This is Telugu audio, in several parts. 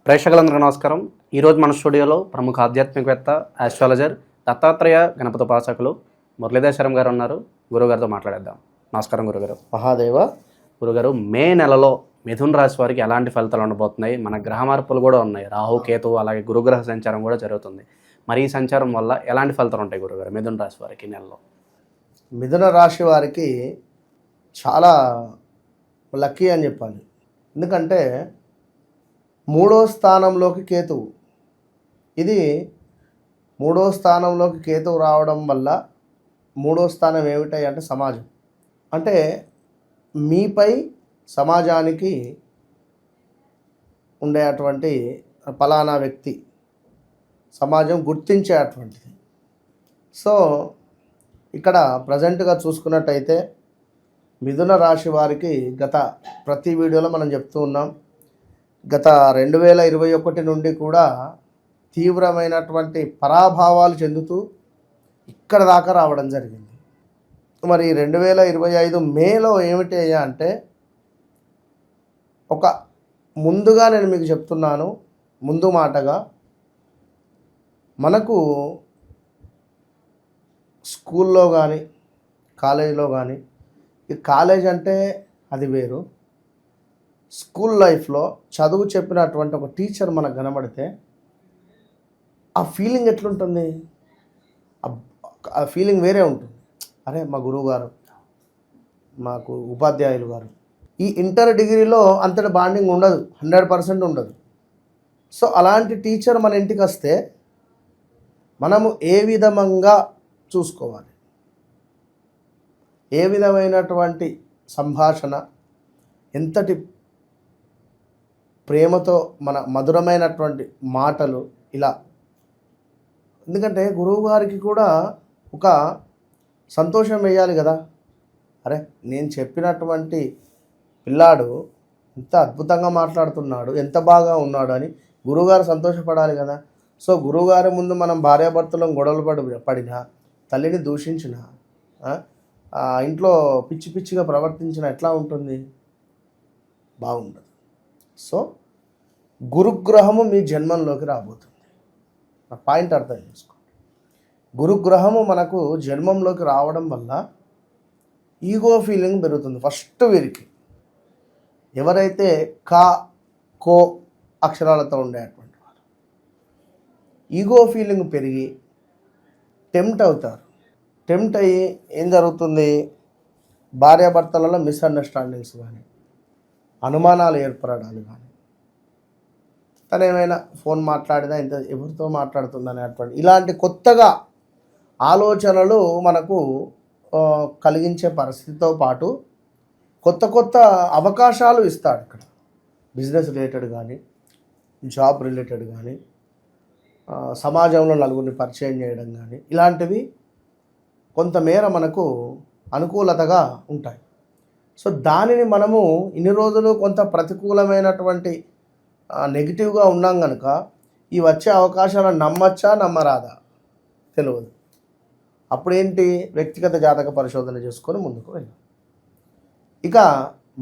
ప్రేక్షకులందరికీ నమస్కారం. ఈరోజు మన స్టూడియోలో ప్రముఖ ఆధ్యాత్మికవేత్త, ఆస్ట్రాలజర్, దత్తాత్రేయ గణపతి ఉపాసకులు మురళీధర్ గారు ఉన్నారు. గురుగారితో మాట్లాడేద్దాం. నమస్కారం గురుగారు. మహాదేవ. గురుగారు, మే నెలలో మిథున రాశి వారికి ఎలాంటి ఫలితాలు ఉండబోతున్నాయి? మన గ్రహ మార్పులు కూడా ఉన్నాయి. రాహు, కేతు, అలాగే గురుగ్రహ సంచారం కూడా జరుగుతుంది. మరి ఈ సంచారం వల్ల ఎలాంటి ఫలితాలు ఉంటాయి గురుగారు మిథున రాశి వారికి నెలలో? మిథున రాశి వారికి చాలా లక్కీ అని చెప్పాలి. ఎందుకంటే 3వ స్థానంలోకి కేతువు, ఇది 3వ స్థానంలోకి కేతువు రావడం వల్ల 3వ స్థానం ఏమిటాయి అంటే సమాజం. అంటే మీపై సమాజానికి ఉండేటువంటి ఫలానా వ్యక్తి, సమాజం గుర్తించేటువంటిది. సో ఇక్కడ ప్రజెంట్గా చూసుకున్నట్టయితే మిథున రాశి వారికి ప్రతి వీడియోలో మనం చెప్తూ ఉన్నాం, గత 2021 నుండి కూడా తీవ్రమైనటువంటి పరాభావాలు చెందుతూ ఇక్కడ దాకా రావడం జరిగింది. మరి 2025 మేలో ఏమిటి అయ్యా అంటే, ముందుగా నేను మీకు చెప్తున్నాను, ముందు మాటగా మనకు స్కూల్లో కానీ కాలేజీలో కానీ, ఈ కాలేజ్ అంటే అది వేరు, స్కూల్ లైఫ్లో చదువు చెప్పినటువంటి ఒక టీచర్ మనకు కనబడితే ఆ ఫీలింగ్ ఎట్లుంటుంది? ఆ ఫీలింగ్ వేరే ఉంటుంది. అరే మా గురువు గారు, మాకు ఉపాధ్యాయులు గారు. ఈ ఇంటర్ డిగ్రీలో అంతటి బాండింగ్ ఉండదు, 100% ఉండదు. సో అలాంటి టీచర్ మన ఇంటికి వస్తే మనము ఏ విధంగా చూసుకోవాలి, ఏ విధమైనటువంటి సంభాషణ, ఎంతటి ప్రేమతో మన మధురమైనటువంటి మాటలు ఇలా. ఎందుకంటే గురువు గారికి కూడా ఒక సంతోషం వేయాలి కదా. అరే నేను చెప్పినటువంటి పిల్లాడు ఎంత అద్భుతంగా మాట్లాడుతున్నాడు, ఎంత బాగా ఉన్నాడు అని గురువుగారు సంతోషపడాలి కదా. సో గురువుగారి ముందు మనం భార్యాభర్తలను గొడవలు పడినా, తల్లిని దూషించిన, ఇంట్లో పిచ్చి పిచ్చిగా ప్రవర్తించిన ఎట్లా ఉంటుంది? బాగుండదు. సో గురుగ్రహము మీ జన్మంలోకి రాబోతుంది. ఆ పాయింట్ అర్థం చేసుకోండి. గురుగ్రహము మనకు జన్మంలోకి రావడం వల్ల ఈగో ఫీలింగ్ పెరుగుతుంది. ఫస్ట్ వీరికి ఎవరైతే కో అక్షరాలతో ఉండేటువంటి వారు ఈగో ఫీలింగ్ పెరిగి టెంప్ట్ అవుతారు. టెంప్ట్ అయ్యి ఏం జరుగుతుంది? భార్యాభర్తలలో మిస్అండర్స్టాండింగ్స్ కానీ, అనుమానాలు ఏర్పడడాలు కానీ, తను ఏమైనా ఫోన్ మాట్లాడినా ఇంత ఎవరితో మాట్లాడుతుందనేటువంటి ఇలాంటి కొత్తగా ఆలోచనలు మనకు కలిగించే పరిస్థితితో పాటు కొత్త కొత్త అవకాశాలు ఇస్తాడు. ఇక్కడ బిజినెస్ రిలేటెడ్ కానీ, జాబ్ రిలేటెడ్ కానీ, సమాజంలో నలుగురిని పరిచయం చేయడం కానీ, ఇలాంటివి కొంతమేర మనకు అనుకూలతగా ఉంటాయి. సో దానిని మనము ఇన్ని రోజులు కొంత ప్రతికూలమైనటువంటి నెగిటివ్గా ఉన్నాం కనుక ఈ వచ్చే అవకాశాలను నమ్మచ్చా నమ్మరాదా తెలియదు. అప్పుడేంటి? వ్యక్తిగత జాతక పరిశోధన చేసుకొని ముందుకు వెళ్ళాం. ఇక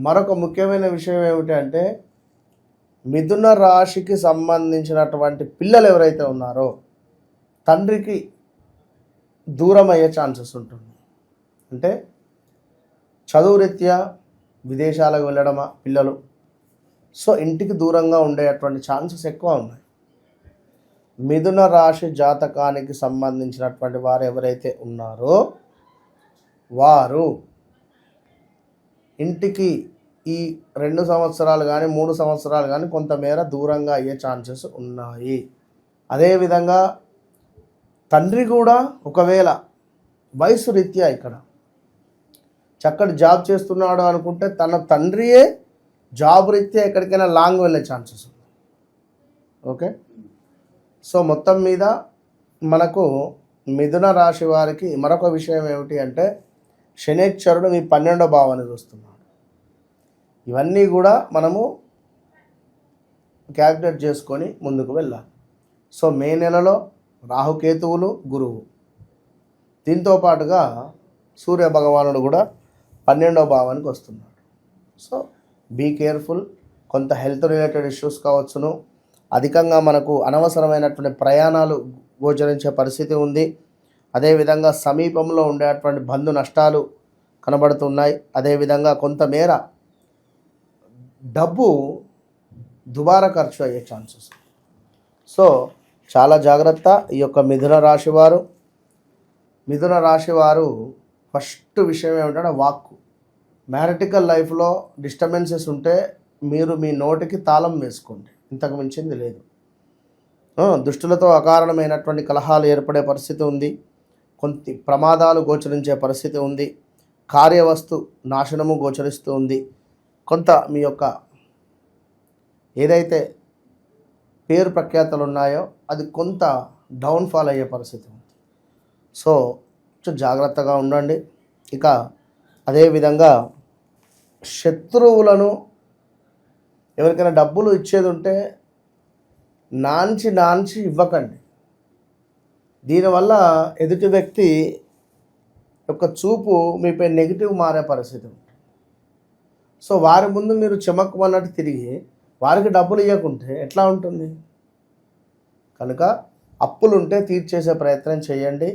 మరొక ముఖ్యమైన విషయం ఏమిటి అంటే, మిథున రాశికి సంబంధించినటువంటి పిల్లలు ఎవరైతే ఉన్నారో తండ్రికి దూరం అయ్యే ఛాన్సెస్ ఉంటుంది. అంటే చదువు రీత్యా విదేశాలకు వెళ్ళడమా పిల్లలు, సో ఇంటికి దూరంగా ఉండేటువంటి ఛాన్సెస్ ఎక్కువ ఉన్నాయి. మిథున రాశి జాతకానికి సంబంధించినటువంటి వారు ఎవరైతే ఉన్నారో వారు ఇంటికి ఈ 2 సంవత్సరాలు కానీ 3 సంవత్సరాలు కానీ కొంతమేర దూరంగా అయ్యే ఛాన్సెస్ ఉన్నాయి. అదేవిధంగా తండ్రి కూడా ఒకవేళ వయసు రీత్యా ఇక్కడ చక్కటి జాబ్ చేస్తున్నాడు అనుకుంటే తన తండ్రియే జాబ్ రీత్యా ఎక్కడికైనా లాంగ్ వెళ్ళే ఛాన్సెస్ ఉంది. ఓకే. సో మొత్తం మీద మనకు మిథున రాశి వారికి మరొక విషయం ఏమిటి అంటే, శనేశ్వరుడు మీ 12వ భావాన్ని చూస్తున్నాడు. ఇవన్నీ కూడా మనము క్యాల్కులేట్ చేసుకొని ముందుకు వెళ్ళాలి. సో మే నెలలో రాహుకేతువులు, గురువు, దీంతో పాటుగా సూర్య భగవానుడు కూడా 12వ భావానికి వస్తున్నాడు. So be careful. కొంత హెల్త్ రిలేటెడ్ ఇష్యూస్ కావచ్చును, అధికంగా మనకు అనవసరమైనటువంటి ప్రయాణాలు గోచరించే పరిస్థితి ఉంది. అదేవిధంగా సమీపంలో ఉండేటువంటి బంధు నష్టాలు కనబడుతున్నాయి. అదేవిధంగా కొంతమేర డబ్బు దుబారా ఖర్చు అయ్యే ఛాన్సెస్. సో చాలా జాగ్రత్త ఈ యొక్క మిథున రాశి వారు ఫస్ట్ విషయం ఏమిటంటే వాక్కు. మ్యారిటికల్ లైఫ్లో డిస్టర్బెన్సెస్ ఉంటే మీరు మీ నోటికి తాళం వేసుకోండి, ఇంతకు మించింది లేదు. దుష్టులతో అకారణమైనటువంటి కలహాలు ఏర్పడే పరిస్థితి ఉంది. కొంత ప్రమాదాలు గోచరించే పరిస్థితి ఉంది. కార్యవస్తు నాశనము గోచరిస్తూ ఉంది. కొంత మీ యొక్క ఏదైతే పేరు ప్రఖ్యాతలు ఉన్నాయో అది కొంత డౌన్ఫాల్ అయ్యే పరిస్థితి ఉంది. సో కొంచెం జాగ్రత్తగా ఉండండి. ఇక అదేవిధంగా శత్రువులను ఎవరికైనా డబ్బులు ఇచ్చేది ఉంటే నాంచి ఇవ్వకండి. దీనివల్ల ఎదుటి వ్యక్తి యొక్క చూపు మీపై నెగిటివ్ మారే పరిస్థితి ఉంటుంది. సో వారి ముందు మీరు చెమక్కుమన్నట్టు తిరిగి వారికి డబ్బులు ఇవ్వకుంటే ఎట్లా ఉంటుంది? కనుక అప్పులుంటే తీర్చేసే ప్రయత్నం చేయండి.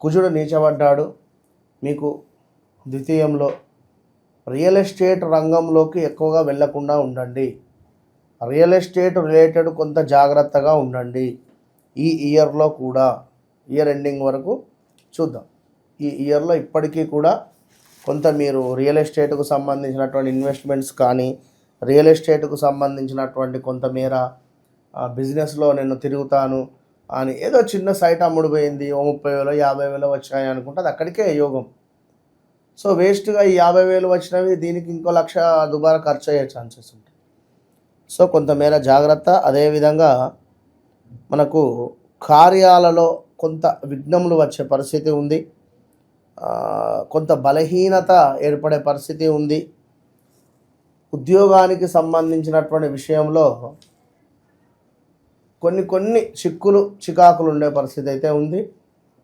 కుజుడు నీచబడ్డాడు. మీకు ద్వితీయంలో రియల్ ఎస్టేట్ రంగంలోకి ఎక్కువగా వెళ్లకుండా ఉండండి. రియల్ ఎస్టేట్ రిలేటెడ్ కొంత జాగ్రత్తగా ఉండండి. ఈ ఇయర్లో కూడా ఇయర్ ఎండింగ్ వరకు చూద్దాం. ఈ ఇయర్లో ఇప్పటికీ కూడా కొంత మీరు రియల్ ఎస్టేట్కు సంబంధించినటువంటి ఇన్వెస్ట్మెంట్స్ కానీ రియల్ ఎస్టేట్కు సంబంధించినటువంటి కొంతమేర బిజినెస్లో నేను తిరుగుతాను అని ఏదో చిన్న సైట్ అమ్ముడుపోయింది, 30,000 50,000 వచ్చాయి అనుకుంటే అది అక్కడికే యోగం. సో వేస్ట్గా ఈ 50,000 వచ్చినవి దీనికి ఇంకో 1,00,000 దుబారా ఖర్చు అయ్యే ఛాన్సెస్ ఉంటాయి. సో కొంతమేర జాగ్రత్త. అదేవిధంగా మనకు కార్యాలలో కొంత విఘ్నములు వచ్చే పరిస్థితి ఉంది. కొంత బలహీనత ఏర్పడే పరిస్థితి ఉంది. ఉద్యోగానికి సంబంధించినటువంటి విషయంలో కొన్ని చికాకులు ఉండే పరిస్థితి అయితే ఉంది.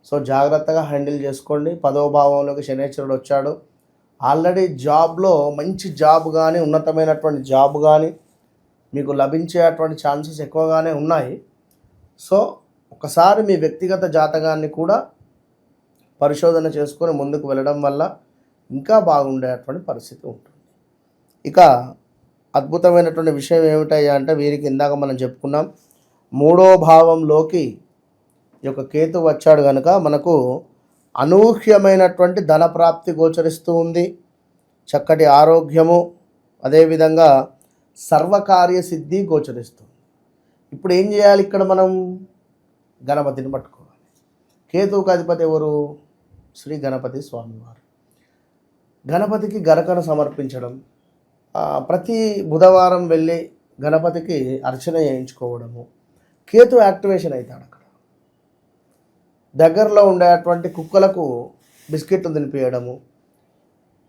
సో జాగ్రత్తగా హ్యాండిల్ చేసుకోండి. 10వ భావంలోకి శనేశ్వరుడు వచ్చాడు. ఆల్రెడీ జాబ్లో మంచి జాబ్ కానీ ఉన్నతమైనటువంటి జాబ్ కానీ మీకు లభించేటువంటి ఛాన్సెస్ ఎక్కువగానే ఉన్నాయి. సో ఒకసారి మీ వ్యక్తిగత జాతకాన్ని కూడా పరిశోధన చేసుకొని ముందుకు వెళ్ళడం వల్ల ఇంకా బాగుండేటువంటి పరిస్థితి ఉంటుంది. ఇక అద్భుతమైనటువంటి విషయం ఏమిటయ్యా అంటే వీరికి ఇందాక మనం చెప్పుకున్నాం 3వ భావంలోకి ఈ యొక్క కేతు వచ్చాడు కనుక మనకు అనూహ్యమైనటువంటి ధనప్రాప్తి గోచరిస్తూ ఉంది. చక్కటి ఆరోగ్యము, అదేవిధంగా సర్వకార్య సిద్ధి గోచరిస్తుంది. ఇప్పుడు ఏం చేయాలి? ఇక్కడ మనం గణపతిని పట్టుకోవాలి. కేతువుకు అధిపతి ఎవరు? శ్రీ గణపతి స్వామివారు. గణపతికి గరకను సమర్పించడం, ప్రతి బుధవారం వెళ్ళి గణపతికి అర్చన చేయించుకోవడము. కేతు యాక్టివేషన్ అవుతాడు. అక్కడ దగ్గరలో ఉండేటువంటి కుక్కలకు బిస్కెట్లు తినిపించడము,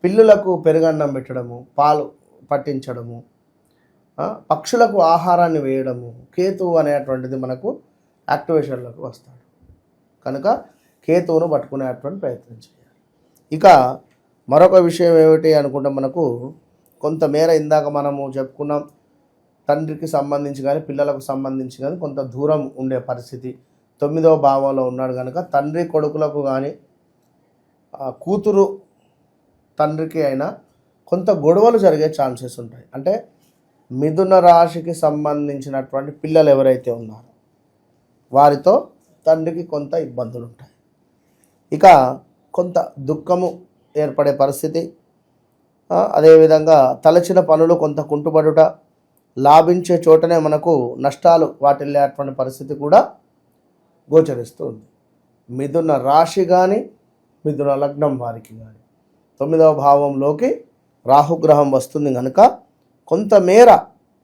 పిల్లులకు పెరుగన్నం పెట్టడము, పాలు పట్టించడము, పక్షులకు ఆహారాన్ని వేయడము. కేతువు అనేటువంటిది మనకు యాక్టివేషన్లోకి వస్తాడు కనుక కేతువును పట్టుకునేటువంటి ప్రయత్నం చేయాలి. ఇక మరొక విషయం ఏమిటి అనుకుంటే మనకు కొంతమేర ఇందాక మనము చెప్పుకున్నాం, తండ్రికి సంబంధించి కానీ పిల్లలకు సంబంధించి కానీ కొంత దూరం ఉండే పరిస్థితి 9వ భావంలో ఉన్నాడు కనుక తండ్రి కొడుకులకు కానీ కూతురు తండ్రికి అయినా కొంత గొడవలు జరిగే ఛాన్సెస్ ఉంటాయి. అంటే మిథున రాశికి సంబంధించినటువంటి పిల్లలు ఎవరైతే ఉన్నారో వారితో తండ్రికి కొంత ఇబ్బందులు ఉంటాయి. ఇక కొంత దుఃఖము ఏర్పడే పరిస్థితి, అదేవిధంగా తలచిన పనులు కొంత కుంటుబడుట, లాభించే చోటనే మనకు నష్టాలు వాటిల్లేటువంటి పరిస్థితి కూడా గోచరిస్తుంది. మిథున రాశి కానీ మిథున లగ్నం వారికి కానీ 9వ భావంలోకి రాహుగ్రహం వస్తుంది కనుక కొంతమేర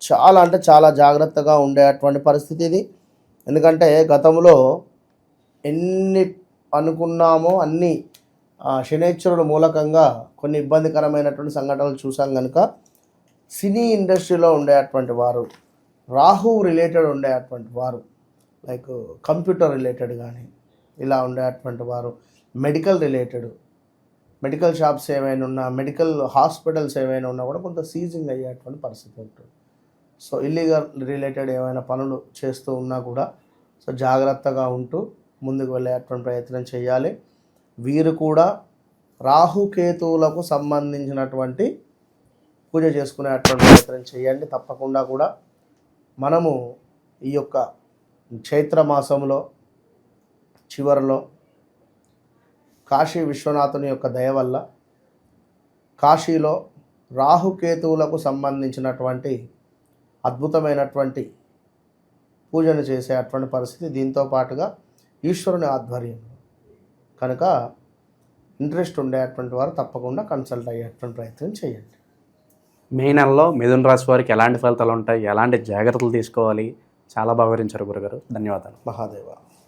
చాలా జాగ్రత్తగా ఉండేటువంటి పరిస్థితి ఇది. ఎందుకంటే గతంలో ఎన్ని అనుకున్నామో అన్ని శనేశ్వరుడు మూలకంగా కొన్ని ఇబ్బందికరమైనటువంటి సంఘటనలు చూసాం కనుక సినీ ఇండస్ట్రీలో ఉండేటువంటి వారు, రాహు రిలేటెడ్ ఉండేటువంటి వారు, లైక్ కంప్యూటర్ రిలేటెడ్ కానీ ఇలా ఉండేటువంటి వారు, మెడికల్ షాప్స్ ఏమైనా ఉన్నా, మెడికల్ హాస్పిటల్స్ ఏమైనా ఉన్నా కూడా కొంత సీజింగ్ అయ్యేటువంటి పరిస్థితి ఉంటుంది. సో ఇల్లీగల్ రిలేటెడ్ ఏమైనా పనులు చేస్తూ ఉన్నా కూడా సో జాగ్రత్తగా ఉంటూ ముందుకు వెళ్ళేటువంటి ప్రయత్నం చేయాలి. వీరు కూడా రాహుకేతువులకు సంబంధించినటువంటి పూజ చేసుకునేటువంటి ప్రయత్నం చేయండి. తప్పకుండా కూడా మనము ఈ యొక్క చైత్ర మాసంలో చివరిలో కాశీ విశ్వనాథుని యొక్క దయ వల్ల కాశీలో రాహుకేతువులకు సంబంధించినటువంటి అద్భుతమైనటువంటి పూజను చేసే అటువంటి పరిస్థితి, దీంతో పాటుగా ఈశ్వరుని ఆధ్వర్యంలో కనుక ఇంట్రెస్ట్ ఉండేటువంటి వారు తప్పకుండా కన్సల్ట్ అయ్యేటువంటి ప్రయత్నం చేయండి. మే నెలలో మిథున రాశి వారికి ఎలాంటి ఫలితాలు ఉంటాయి, ఎలాంటి జాగ్రత్తలు తీసుకోవాలి, చాలా బాగా వివరించారు గురుగారు. ధన్యవాదాలు. మహాదేవ.